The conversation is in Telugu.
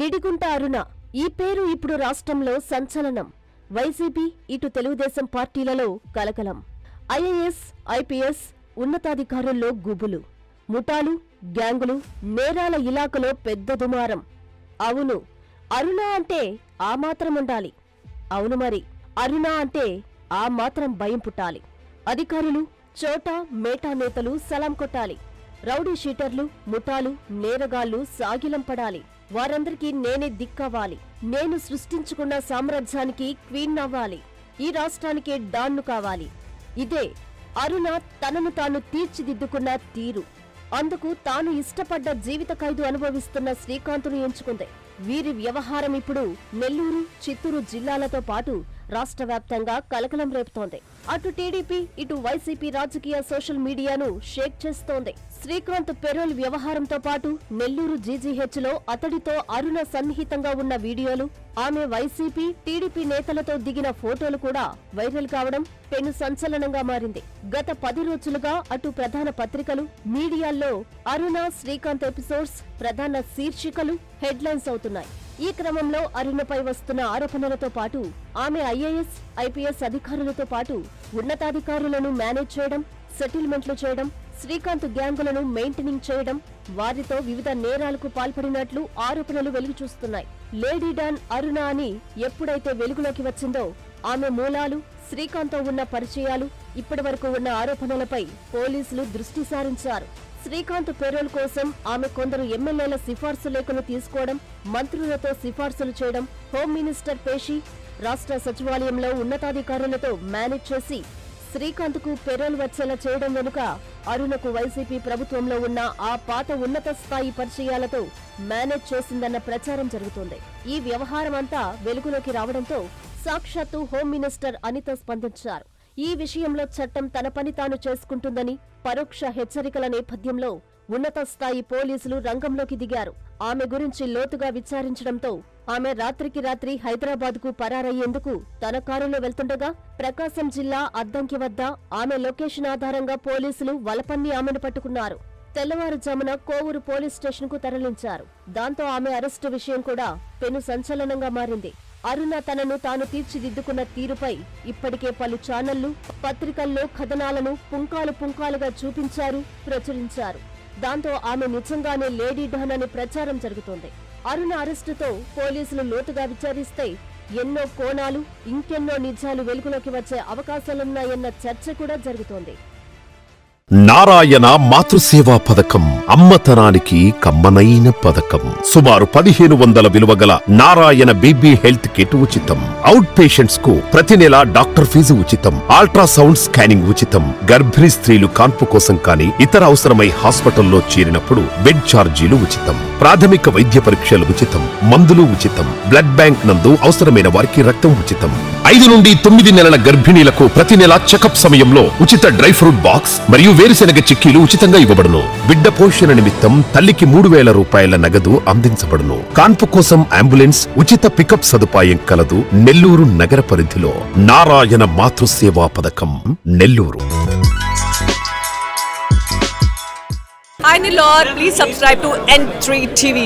నిడిగుంట అరుణ ఈ పేరు ఇప్పుడు రాష్ట్రంలో సంచలనం. వైసీపీ ఇటు తెలుగుదేశం పార్టీలలో కలకలం. ఐఏఎస్, ఐపీఎస్ ఉన్నతాధికారుల్లో గుబులు, ముఠాలు, గ్యాంగులు, నేరాల ఇలాకలో పెద్ద దుమారం. అవును, అరుణ అంటే ఆ మాత్రం ఉండాలి. అవును మరి, అరుణ అంటే ఆ మాత్రం భయం పుట్టాలి. అధికారులు, చోటా మేటా నేతలు సలాం కొట్టాలి. రౌడీ షీటర్లు, ముఠాలు, నేరగాళ్లు సాగిలం పడాలి. వారందరికీ నేనే దిక్కవ్వాలి. నేను సృష్టించుకున్న సామ్రాజ్యానికి క్వీన్ అవ్వాలి. ఈ రాష్ట్రానికే డాన్ను కావాలి. ఇదే అరుణ తనను తాను తీర్చిదిద్దుకున్న తీరు. అందుకు తాను ఇష్టపడ్డ జీవిత ఖైదు అనుభవిస్తున్న శ్రీకాంత్ను ఎంచుకుంది. వీరి వ్యవహారం ఇప్పుడు నెల్లూరు, చిత్తూరు జిల్లాలతో పాటు రాష్ట్ర వ్యాప్తంగా కలకలం రేపుతోంది. అటు టీడీపీ, ఇటు వైసీపీ రాజకీయ సోషల్ మీడియాను షేక్ చేస్తోంది. శ్రీకాంత్ పెరోల్ వ్యవహారంతో పాటు నెల్లూరు జీజీహెచ్లో అతడితో అరుణ సన్నిహితంగా ఉన్న వీడియోలు, ఆమె వైసీపీ, టీడీపీ నేతలతో దిగిన ఫోటోలు కూడా వైరల్ కావడం పెను సంచలనంగా మారింది. గత 10 రోజులుగా అటు ప్రధాన పత్రికలు, మీడియాల్లో అరుణ, శ్రీకాంత్ ఎపిసోడ్స్ ప్రధాన శీర్షికలు, హెడ్లైన్స్ అవుతున్నాయి. ఈ క్రమంలో అరుణపై వస్తున్న ఆరోపణలతో పాటు ఆమె ఐఏఎస్, ఐపీఎస్ అధికారులతో పాటు ఉన్నతాధికారులను మేనేజ్ చేయడం, సెటిల్మెంట్లు చేయడం, శ్రీకాంత్ గ్యాంగులను మెయింటెనింగ్ చేయడం, వారితో వివిధ నేరాలకు పాల్పడినట్లు ఆరోపణలు వెలుగు చూస్తున్నాయి. లేడీ డాన్ అరుణ అని ఎప్పుడైతే వెలుగులోకి వచ్చిందో ఆమె మూలాలు, శ్రీకాంత్తో ఉన్న పరిచయాలు, ఇప్పటివరకు ఉన్న ఆరోపణలపై పోలీసులు దృష్టి సారించారు. శ్రీకాంత్ పెరోల్ కోసం ఆమె కొందరు ఎమ్మెల్యేల సిఫార్సు లేఖను తీసుకోవడం, మంత్రులతో సిఫార్సులు చేయడం, హోం మినిస్టర్ పేషి, రాష్ట్ర సచివాలయంలో ఉన్నతాధికారులతో మేనేజ్ చేసి శ్రీకాంత్కు పెరోల్ వచ్చేలా చేయడం వెనుక అరుణకు వైసీపీ ప్రభుత్వంలో ఉన్న ఆ పాత ఉన్నత స్థాయి పరిచయాలతో మేనేజ్ చేసిందన్న ప్రచారం జరుగుతోంది. ఈ వ్యవహారం అంతా వెలుగులోకి రావడంతో సాక్షాత్తు హోం మినిస్టర్ అనిత స్పందించారు. ఈ విషయంలో చట్టం తన పని తాను చేసుకుంటుందని పరోక్ష హెచ్చరికల నేపథ్యంలో ఉన్నత స్థాయి పోలీసులు రంగంలోకి దిగారు. ఆమె గురించి లోతుగా విచారించడంతో ఆమె రాత్రికి రాత్రి హైదరాబాద్కు పరారయ్యేందుకు తన కారులో వెళ్తుండగా ప్రకాశం జిల్లా అద్దంకి వద్ద ఆమె లొకేషన్ ఆధారంగా పోలీసులు వలపన్ని ఆమెను పట్టుకున్నారు. తెల్లవారుజామున కోవూరు పోలీస్ స్టేషన్కు తరలించారు. దాంతో ఆమె అరెస్టు విషయం కూడా పెను సంచలనంగా మారింది. అరుణ తనను తాను తీర్చిదిద్దుకున్న తీరుపై ఇప్పటికే పలు ఛానళ్లు, పత్రికల్లో కథనాలను పుంకాలుగా చూపించారు, ప్రచురించారు. దాంతో ఆమె నిజంగానే లేడీ డాన్ అని ప్రచారం జరుగుతోంది. అరుణ అరెస్టుతో పోలీసులు లోతుగా విచారిస్తే ఎన్నో కోణాలు, ఇంకెన్నో నిజాలు వెలుగులోకి వచ్చే అవకాశాలున్నాయన్న చర్చ కూడా జరుగుతోంది. నారాయణ మాతృసేవా పథకం అమ్మతనానికి కమ్మనైన పథకం. సుమారు 1500 విలువగల నారాయణ బేబీ హెల్త్ కిట్ ఉచితం. అవుట్ పేషెంట్స్ కు ప్రతి నెల డాక్టర్ ఫీజు ఉచితం. అల్ట్రాసౌండ్ స్కానింగ్ ఉచితం. గర్భిణీ స్త్రీలు కాన్పు కోసం కానీ ఇతర అవసరమై హాస్పిటల్లో చేరినప్పుడు బెడ్ ఛార్జీలు ఉచితం. ప్రాథమిక వైద్య పరీక్షలు ఉచితం. మందులు ఉచితం. బ్లడ్ బ్యాంక్ నందు అవసరమైన వారికి రక్తం ఉచితం. 5 నుండి 9 నెలల గర్భిణీలకు ప్రతి నెల చెకప్ సమయంలో ఉచిత డ్రై ఫ్రూట్ బాక్స్ మరియు వేరుశెనగ చిక్కీలు ఉచితంగా ఇవ్వబడును. బిడ్డ పోషణ నిమిత్తం తల్లికి 3000 రూపాయల నగదు అందించబడును. కాన్పు కోసం అంబులెన్స్, ఉచిత పికప్ సదుపాయం కలదు. నెల్లూరు నగర పరిధిలో నారాయణ మాతృసేవా పథకం, Nellore. Hi Nilor, please subscribe to N3 TV.